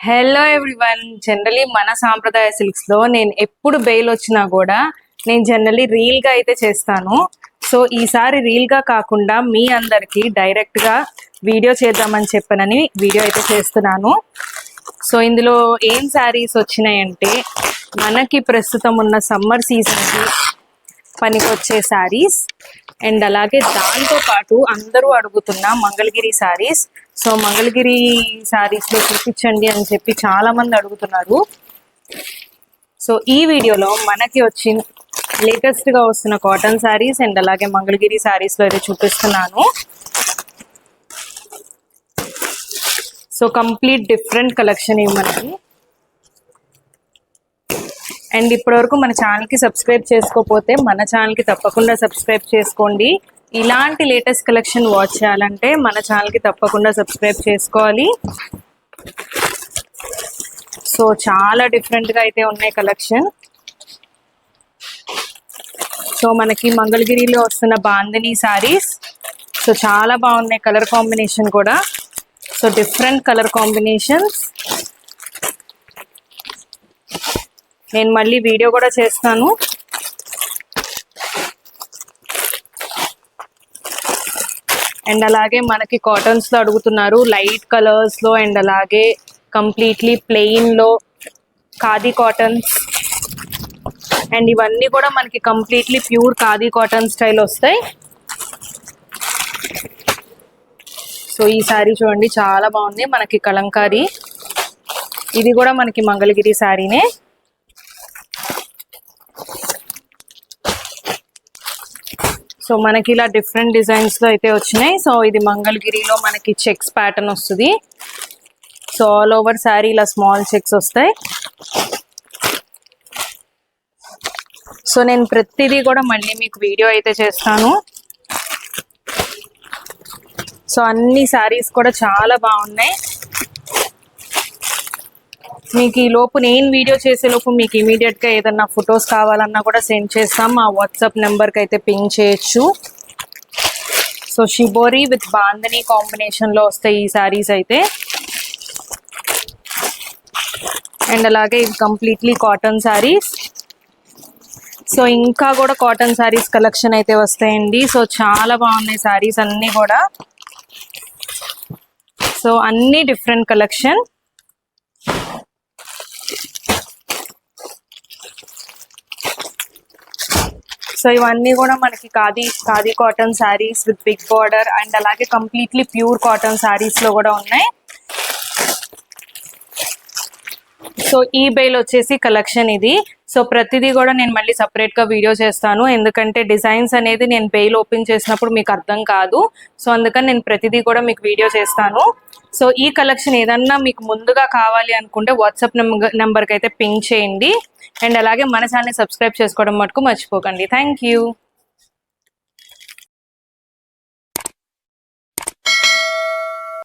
Hello everyone. Generally మన సాంప్రదాయ silks లో నేను ఎప్పుడు బెయిల్ వచ్చినా కూడా నేను జనరలీ రీల్ గా అయితే చేస్తాను. సో ఈసారి రీల్ గా కాకుండా మీ అందరికి డైరెక్ట్ గా వీడియో చేద్దామని చెప్పనని వీడియో అయితే చేస్తున్నాను. సో ఇందులో ఏం శారీస్ వచ్చినాయంటే మనకి ప్రస్తుతం ఉన్న సమ్మర్ సీజన్ కి పనికొచ్చే శారీస్ అండ్ అలాగే దాంతో పాటు అందరూ అడుగుతున్న మంగళగిరి శారీస్. సో మంగళగిరి శారీస్ లో చూపించండి అని చెప్పి చాలా మంది అడుగుతున్నారు. సో ఈ వీడియోలో మనకి వచ్చిన లేటెస్ట్ గా వస్తున్న కాటన్ శారీస్ అండ్ అలాగే మంగళగిరి శారీస్ లో అయితే చూపిస్తున్నాను. సో కంప్లీట్ డిఫరెంట్ కలెక్షన్ ఇవి మనకి. అండ్ ఇప్పటివరకు మన ఛానల్కి సబ్స్క్రైబ్ చేసుకోకపోతే మన ఛానల్కి తప్పకుండా సబ్స్క్రైబ్ చేసుకోండి. ఇలాంటి లేటెస్ట్ కలెక్షన్ వాచ్ చేయాలంటే మన ఛానల్కి తప్పకుండా సబ్స్క్రైబ్ చేసుకోవాలి. సో చాలా డిఫరెంట్గా అయితే ఉన్నాయి కలెక్షన్. సో మనకి మంగళగిరిలో వస్తున్న బాందిని శారీస్. సో చాలా బాగున్నాయి కలర్ కాంబినేషన్ కూడా. So different colour combinations. నేను మళ్ళీ వీడియో కూడా చేస్తాను. అండ్ అలాగే మనకి కాటన్స్ లో అడుగుతున్నారు లైట్ కలర్స్ లో అండ్ అలాగే కంప్లీట్లీ ప్లెయిన్ లో ఖాదీ కాటన్స్. అండ్ ఇవన్నీ కూడా మనకి completely pure khadi cotton style వస్తాయి. సో ఈ శారీ చూడండి చాలా బాగుంది. మనకి కలంకారీ, ఇది కూడా మనకి మంగళగిరి శారీనే. సో మనకి ఇలా డిఫరెంట్ డిజైన్స్ లో అయితే వచ్చినాయి. సో ఇది మంగళగిరిలో మనకి చెక్స్ ప్యాటర్న్ వస్తుంది. సో ఆల్ ఓవర్ శారీ ఇలా స్మాల్ చెక్స్ వస్తాయి. సో నేను ప్రతిదీ కూడా మళ్ళీ మీకు వీడియో అయితే చేస్తాను. సో అన్ని శారీస్ కూడా చాలా బాగున్నాయి. మీకు ఈ లోపు నేను వీడియో చేసే లోపు మీకు ఇమీడియట్ గా ఏదన్నా ఫొటోస్ కావాలన్నా కూడా సెండ్ చేస్తాం. మా వాట్సాప్ నెంబర్కి అయితే పింగ్ చేయొచ్చు. So shibori with bandhani combination లో వస్తాయి ఈ శారీస్ అయితే. అండ్ అలాగే ఇది కంప్లీట్లీ కాటన్ శారీస్. సో ఇంకా కూడా కాటన్ శారీస్ కలెక్షన్ అయితే వస్తాయండి. సో చాలా బాగున్నాయి శారీస్ అన్నీ కూడా. సో అన్ని డిఫరెంట్ కలెక్షన్. సో ఇవన్నీ కూడా మనకి khadi cotton saris with big border and అలాగే కంప్లీట్లీ ప్యూర్ కాటన్ శారీస్ లో కూడా ఉన్నాయి. సో ఈ బెయిల్ వచ్చేసి కలెక్షన్ ఇది. సో ప్రతిదీ కూడా నేను మళ్ళీ సపరేట్ గా వీడియో చేస్తాను, ఎందుకంటే డిజైన్స్ అనేది నేను బెయిల్ ఓపెన్ చేసినప్పుడు మీకు అర్థం కాదు. సో అందుకని నేను ప్రతిదీ కూడా మీకు వీడియో చేస్తాను. సో ఈ కలెక్షన్ ఏదన్నా మీకు ముందుగా కావాలి అనుకుంటే వాట్సాప్ నెంబర్కి అయితే పింగ్ చేయండి. అండ్ అలాగే మన ఛానల్ని సబ్స్క్రైబ్ చేసుకోవడం మటుకు మర్చిపోకండి. Thank you.